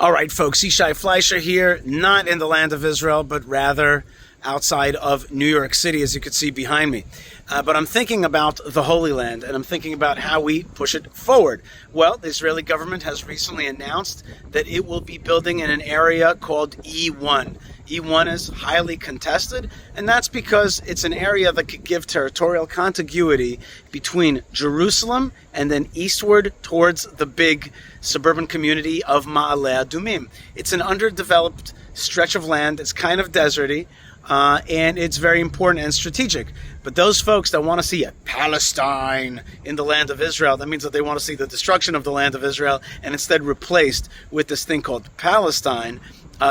All right, folks, Yishai Fleischer here, not in the land of Israel, but rather outside of New York City, as you can see behind me. But I'm thinking about the Holy Land, and I'm thinking about how we push it forward. Well, the Israeli government has recently announced that it will be building in an area called E1. E1 is highly contested, and that's because it's an area that could give territorial contiguity between Jerusalem and then eastward towards the big suburban community of Ma'ale Adumim. It's an underdeveloped stretch of land. It's kind of deserty, and it's very important and strategic. But those folks that want to see a Palestine in the land of Israel, that means that they want to see the destruction of the land of Israel and instead replaced with this thing called Palestine.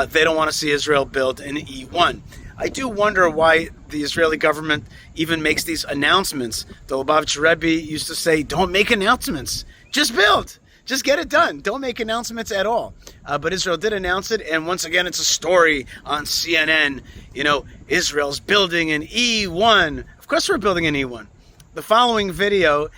They don't want to see Israel build in E1. I do wonder why the Israeli government even makes these announcements. The Lubavitch Rebbe used to say, don't make announcements, just build. Just get it done. Don't make announcements at all. But Israel did announce it, and once again, it's a story on CNN. You know, Israel's building in E1. Of course we're building in E1. The following video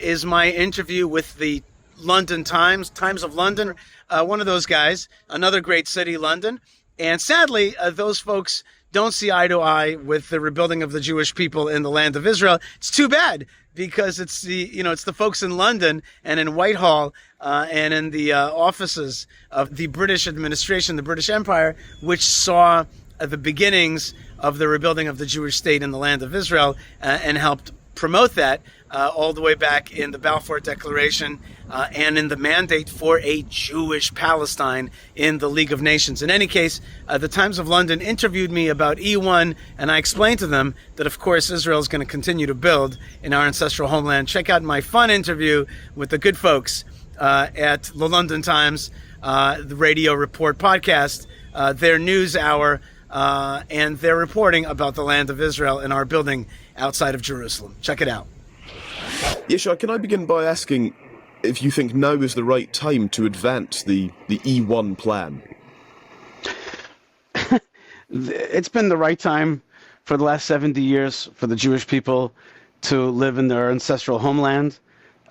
is my interview with the London Times of London, one of those guys, another great city, London. And sadly, those folks don't see eye to eye with the rebuilding of the Jewish people in the land of Israel. It's too bad, because it's the folks in London and in Whitehall and in the offices of the British administration, the British Empire, which saw the beginnings of the rebuilding of the Jewish state in the land of Israel and helped promote that all the way back in the Balfour Declaration and in the mandate for a Jewish Palestine in the League of Nations. In any case, the Times of London interviewed me about E1, and I explained to them that, of course, Israel is going to continue to build in our ancestral homeland. Check out my fun interview with the good folks at the London Times, the Radio Report podcast, their news hour, and their reporting about the land of Israel and our building outside of Jerusalem. Check it out. Yishai, can I begin by asking if you think now is the right time to advance the E1 plan? It's been the right time for the last 70 years for the Jewish people to live in their ancestral homeland.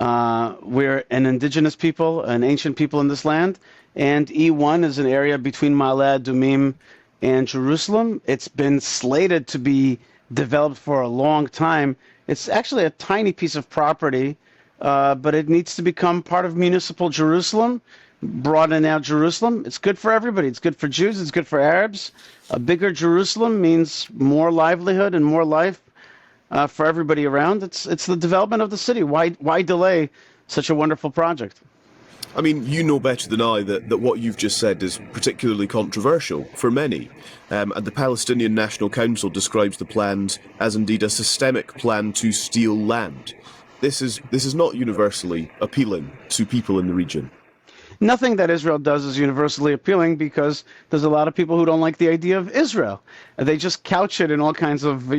We're an indigenous people, an ancient people in this land, and E1 is an area between Ma'ale Adumim and Jerusalem. It's been slated to be developed for a long time. It's actually a tiny piece of property, but it needs to become part of municipal Jerusalem, broaden out Jerusalem. It's good for everybody. It's good for Jews. It's good for Arabs. A bigger Jerusalem means more livelihood and more life for everybody around. It's the development of the city. Why delay such a wonderful project? I mean, you know better than I that what you've just said is particularly controversial for many. And the Palestinian National Council describes the plans as indeed a systemic plan to steal land. This is not universally appealing to people in the region. Nothing that Israel does is universally appealing, because there's a lot of people who don't like the idea of Israel. They just couch it in all kinds of,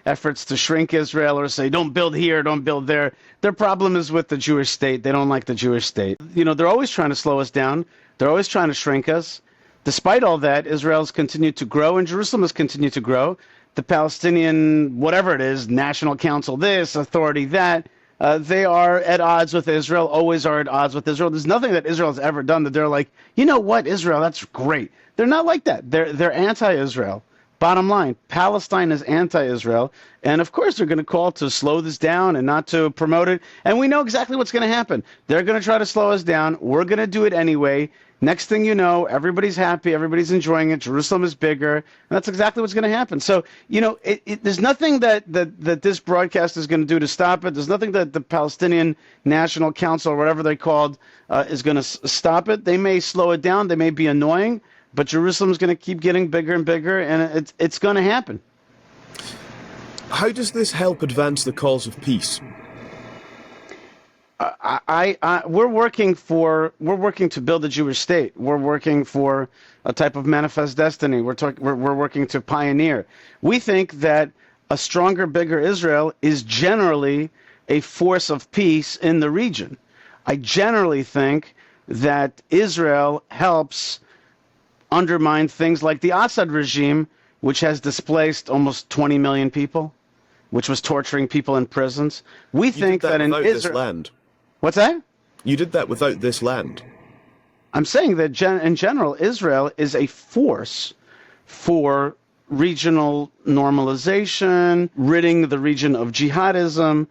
efforts to shrink Israel or say, don't build here, don't build there. Their problem is with the Jewish state. They don't like the Jewish state. They're always trying to slow us down. They're always trying to shrink us. Despite all that, Israel's continued to grow and Jerusalem has continued to grow. The Palestinian, whatever it is, National Council this, authority that, they are at odds with Israel, always are at odds with Israel. There's nothing that Israel has ever done that they're like, you know what, Israel, that's great. They're not like that. They're anti-Israel. Bottom line, Palestine is anti-Israel. And of course, they're going to call to slow this down and not to promote it. And we know exactly what's going to happen. They're going to try to slow us down. We're going to do it anyway. Next thing you know, everybody's happy, everybody's enjoying it, Jerusalem is bigger, and that's exactly what's going to happen. So, there's nothing that this broadcast is going to do to stop it. There's nothing that the Palestinian National Council, or whatever they're called, is going to stop it. They may slow it down, they may be annoying, but Jerusalem's going to keep getting bigger and bigger, and it's going to happen. How does this help advance the cause of peace? We're working to build a Jewish state. We're working for a type of manifest destiny. We're working to pioneer. We think that a stronger, bigger Israel is generally a force of peace in the region. I generally think that Israel helps undermine things like the Assad regime, which has displaced almost 20 million people, which was torturing people in prisons. We think that in Israel. This land. What's that? You did that without this land. I'm saying that in general, Israel is a force for regional normalization, ridding the region of jihadism.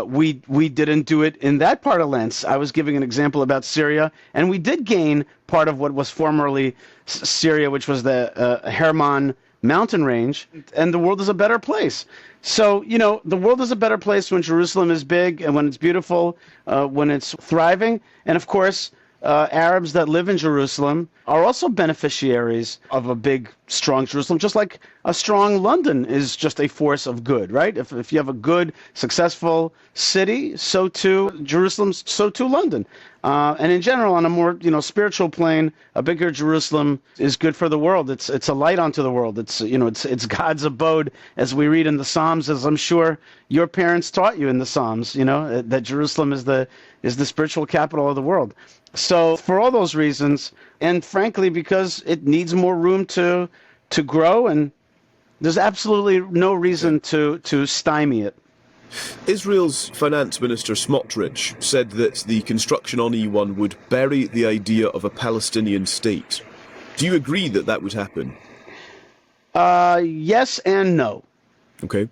We didn't do it in that part of land. I was giving an example about Syria, and we did gain part of what was formerly Syria, which was the Hermon mountain range, and the world is a better place. So, the world is a better place when Jerusalem is big and when it's beautiful, when it's thriving. And of course, Arabs that live in Jerusalem are also beneficiaries of a big, strong Jerusalem, just like a strong London is just a force of good, right? If you have a good, successful city, so too Jerusalem, so too London. And in general, on a more spiritual plane, a bigger Jerusalem is good for the world. It's a light onto the world. It's God's abode, as we read in the Psalms, as I'm sure your parents taught you in the Psalms. That Jerusalem is the spiritual capital of the world. So for all those reasons, and frankly, because it needs more room to grow, and there's absolutely no reason to stymie it. Israel's finance minister Smotrich said that the construction on E1 would bury the idea of a Palestinian state. Do you agree that that would happen? Yes and no. Okay.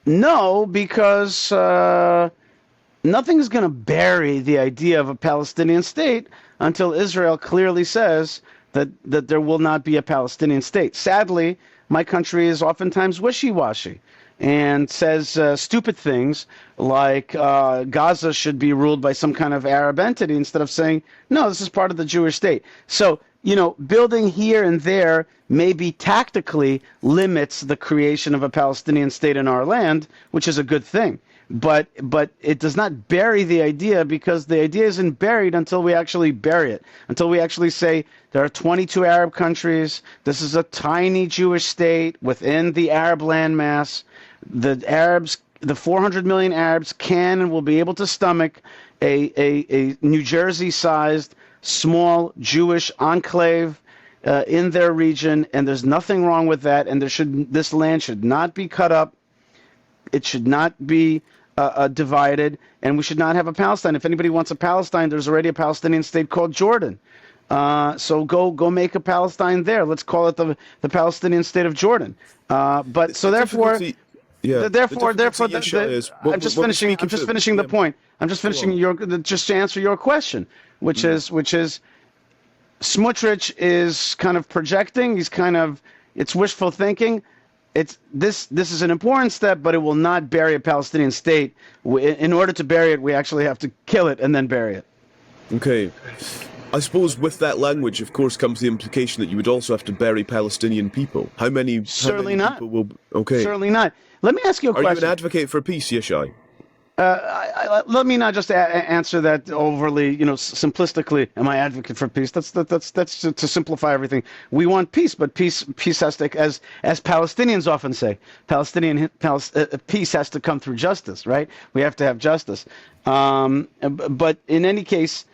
No, because nothing's going to bury the idea of a Palestinian state until Israel clearly says that there will not be a Palestinian state. Sadly, my country is oftentimes wishy-washy and says stupid things like Gaza should be ruled by some kind of Arab entity instead of saying, no, this is part of the Jewish state. So, building here and there maybe tactically limits the creation of a Palestinian state in our land, which is a good thing. But it does not bury the idea, because the idea isn't buried until we actually bury it, until we actually say there are 22 Arab countries, this is a tiny Jewish state within the Arab landmass. The 400 million Arabs can and will be able to stomach a New Jersey-sized small Jewish enclave in their region, and there's nothing wrong with that. And this land should not be cut up. It should not be divided, and we should not have a Palestine. If anybody wants a Palestine, there's already a Palestinian state called Jordan. So go make a Palestine there. Let's call it the Palestinian state of Jordan. I'm just finishing the point. I'm just finishing just to answer your question, which is Smotrich is kind of projecting. It's wishful thinking. This is an important step, but it will not bury a Palestinian state. In order to bury it, we actually have to kill it and then bury it. Okay. I suppose with that language, of course, comes the implication that you would also have to bury Palestinian people. How many people will... Okay. Certainly not. Let me ask you a question. Are you an advocate for peace, Yishai? Let me not just answer that overly, simplistically. Am I advocate for peace? That's to simplify everything. We want peace, but peace has to, as Palestinians often say, peace has to come through justice, right? We have to have justice. But in any case,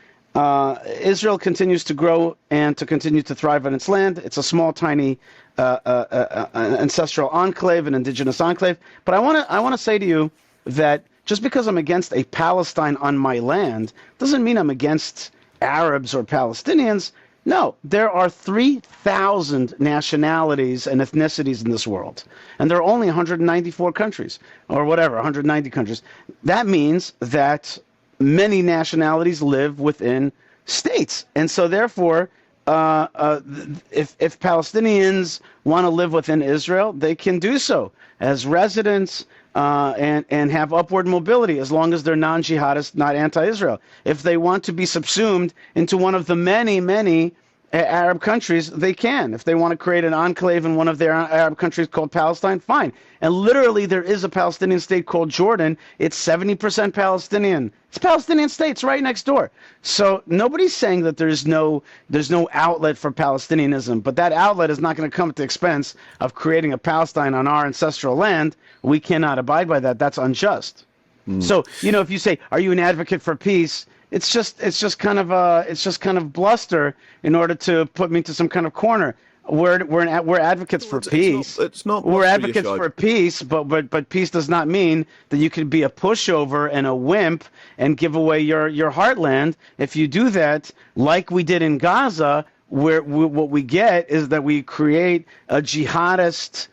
Israel continues to grow and to continue to thrive on its land. It's a small, tiny ancestral enclave, an indigenous enclave. But I want to say to you that just because I'm against a Palestine on my land doesn't mean I'm against Arabs or Palestinians. No, there are 3,000 nationalities and ethnicities in this world, and there are only 194 countries, or whatever, 190 countries. That means that many nationalities live within states, and so therefore, if Palestinians want to live within Israel, they can do so as residents. And have upward mobility as long as they're non-jihadist, not anti-Israel. If they want to be subsumed into one of the many, many Arab countries, they can. If they want to create an enclave in one of their Arab countries called Palestine, fine. And literally there is a Palestinian state called Jordan. It's 70% Palestinian. It's a Palestinian state. It's right next door. So nobody's saying that there's no outlet for Palestinianism, but that outlet is not going to come at the expense of creating a Palestine on our ancestral land. We cannot abide by that. That's unjust. So, if you say, are you an advocate for peace? It's just kind of bluster in order to put me into some kind of corner. We're advocates for peace. It's not We're blustery, advocates Yishai. for peace, but peace does not mean that you could be a pushover and a wimp and give away your heartland. If you do that, like we did in Gaza, what we get is that we create a jihadist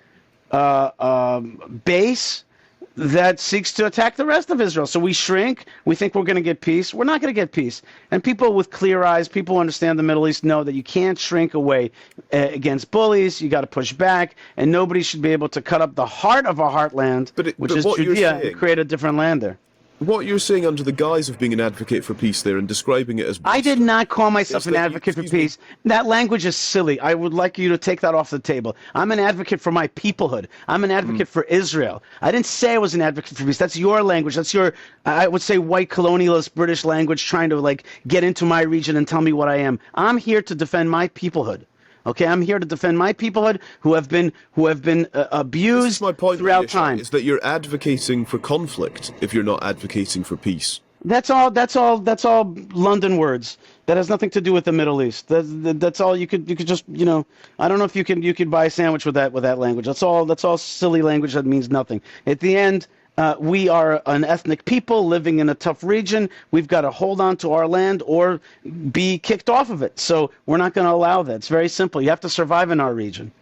base that seeks to attack the rest of Israel. So we shrink. We think we're going to get peace. We're not going to get peace. And people with clear eyes, people who understand the Middle East, know that you can't shrink away against bullies. You got to push back, and nobody should be able to cut up the heart of our heartland, which is Judea, and create a different land there. What you're saying under the guise of being an advocate for peace there and describing it as... I did not call myself an advocate for peace. That language is silly. I would like you to take that off the table. I'm an advocate for my peoplehood. I'm an advocate for Israel. I didn't say I was an advocate for peace. That's your language. That's your, I would say, white colonialist British language trying to like get into my region and tell me what I am. I'm here to defend my peoplehood. Okay, I'm here to defend my peoplehood who have been abused This is my point, throughout Yishai, time. is that you're advocating for conflict if you're not advocating for peace. That's all London words. That has nothing to do with the Middle East. That's all you could just, I don't know if you could buy a sandwich with that language. That's all silly language that means nothing. At the end, we are an ethnic people living in a tough region. We've got to hold on to our land or be kicked off of it. So we're not going to allow that. It's very simple. You have to survive in our region.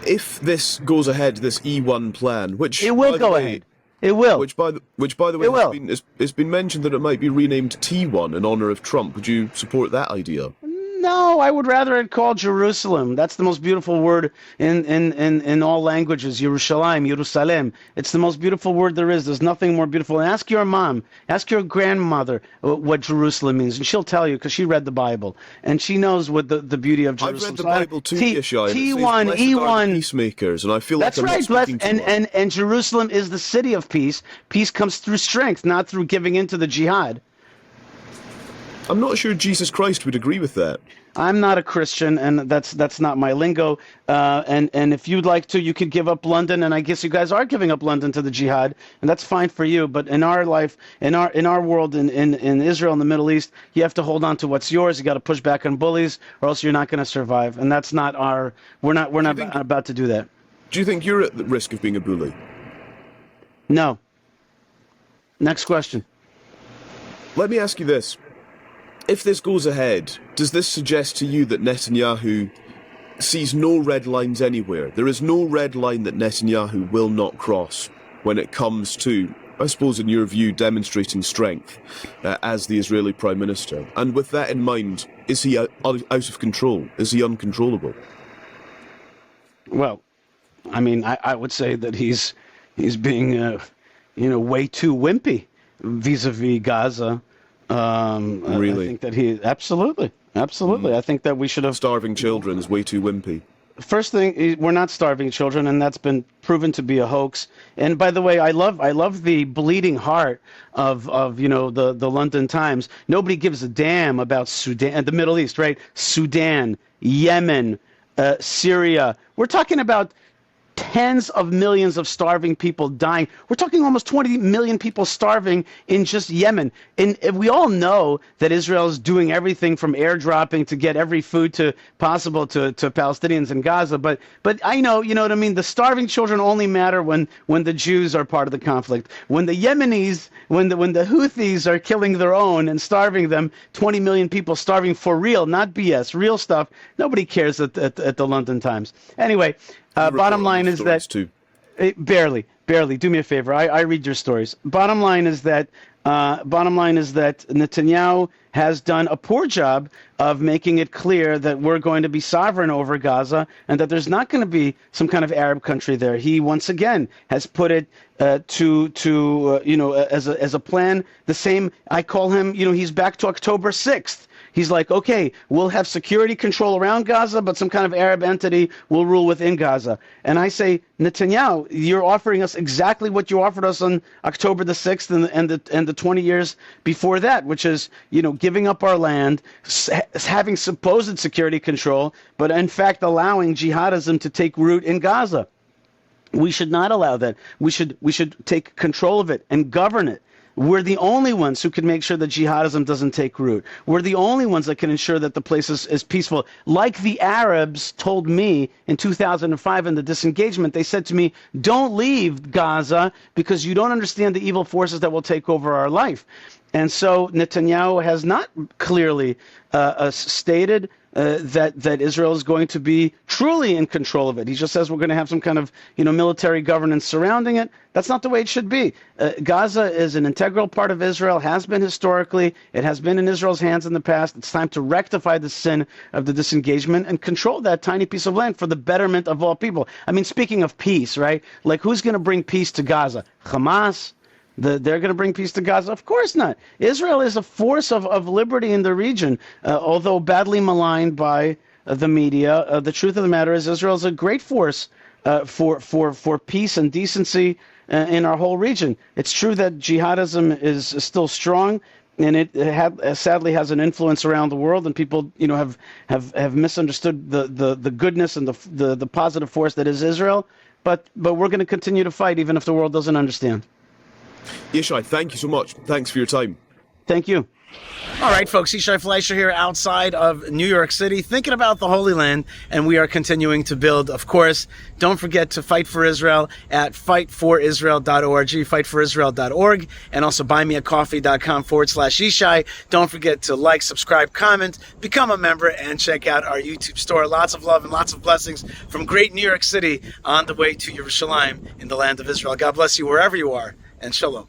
If this goes ahead, this E1 plan, which it will go ahead. It will. Which, by the way, it's been mentioned that it might be renamed T1 in honor of Trump. Would you support that idea? No, I would rather it called Jerusalem. That's the most beautiful word in all languages. Jerusalem. It's the most beautiful word there is. There's nothing more beautiful. And ask your mom, ask your grandmother what Jerusalem means, and she'll tell you because she read the Bible and she knows what the beauty of Jerusalem. I've read the Bible too, Yishai. T1, E1, peacemakers, and I feel that's like I'm right. not speaking to one. And Jerusalem is the city of peace. Peace comes through strength, not through giving into the jihad. I'm not sure Jesus Christ would agree with that. I'm not a Christian, and that's not my lingo. And if you'd like to, you could give up London, and I guess you guys are giving up London to the jihad, and that's fine for you. But in our life, in our world, in Israel, in the Middle East, you have to hold on to what's yours. You got to push back on bullies, or else you're not going to survive. And that's not our. We're not about to do that. Do you think you're at the risk of being a bully? No. Next question. Let me ask you this. If this goes ahead, does this suggest to you that Netanyahu sees no red lines anywhere? There is no red line that Netanyahu will not cross when it comes to, I suppose in your view, demonstrating strength as the Israeli Prime Minister. And with that in mind, is he out of control? Is he uncontrollable? Well, I mean, I would say that he's being, way too wimpy vis-a-vis Gaza. Really? I think that he absolutely. I think that we should have starving children is way too wimpy. First thing, we're not starving children, and that's been proven to be a hoax. And by the way, I love the bleeding heart of the London Times. Nobody gives a damn about Sudan, the Middle East, right? Sudan, Yemen, Syria. We're talking about tens of millions of starving people dying. We're talking almost 20 million people starving in just Yemen. And we all know that Israel is doing everything from airdropping to get every food possible to Palestinians in Gaza. But I know, you know what I mean? The starving children only matter when the Jews are part of the conflict. When the Yemenis, when the Houthis are killing their own and starving them, 20 million people starving for real, not BS, real stuff, nobody cares at the London Times. Anyway, bottom line is that barely. Do me a favor. I read your stories. Bottom line is that Netanyahu has done a poor job of making it clear that we're going to be sovereign over Gaza and that there's not going to be some kind of Arab country there. He once again has put it as a plan. The same. I call him. He's back to October 6th. He's like, okay, we'll have security control around Gaza, but some kind of Arab entity will rule within Gaza. And I say, Netanyahu, you're offering us exactly what you offered us on October the 6th and the 20 years before that, which is, giving up our land, having supposed security control, but in fact allowing jihadism to take root in Gaza. We should not allow that. We should take control of it and govern it. We're the only ones who can make sure that jihadism doesn't take root. We're the only ones that can ensure that the place is peaceful. Like the Arabs told me in 2005 in the disengagement, they said to me, don't leave Gaza because you don't understand the evil forces that will take over our life. And so Netanyahu has not clearly stated that Israel is going to be truly in control of it. He just says we're going to have some kind of military governance surrounding it. That's not the way it should be. Gaza is an integral part of Israel, has been historically. It has been in Israel's hands in the past. It's time to rectify the sin of the disengagement and control that tiny piece of land for the betterment of all people. I mean, speaking of peace, right? Like, who's going to bring peace to Gaza? Hamas? They're going to bring peace to Gaza? Of course not. Israel is a force of liberty in the region, although badly maligned by the media. The truth of the matter is Israel is a great force for peace and decency in our whole region. It's true that jihadism is still strong, and it sadly has an influence around the world, and people have misunderstood the goodness and the positive force that is Israel. But we're going to continue to fight even if the world doesn't understand. Yishai, thank you so much. Thanks for your time. Thank you. All right, folks, Yishai Fleischer here outside of New York City, thinking about the Holy Land, and we are continuing to build. Of course, don't forget to fight for Israel at fightforisrael.org, fightforisrael.org, and also buymeacoffee.com/Yishai. Don't forget to like, subscribe, comment, become a member, and check out our YouTube store. Lots of love and lots of blessings from great New York City on the way to Yerushalayim in the land of Israel. God bless you wherever you are, and shalom.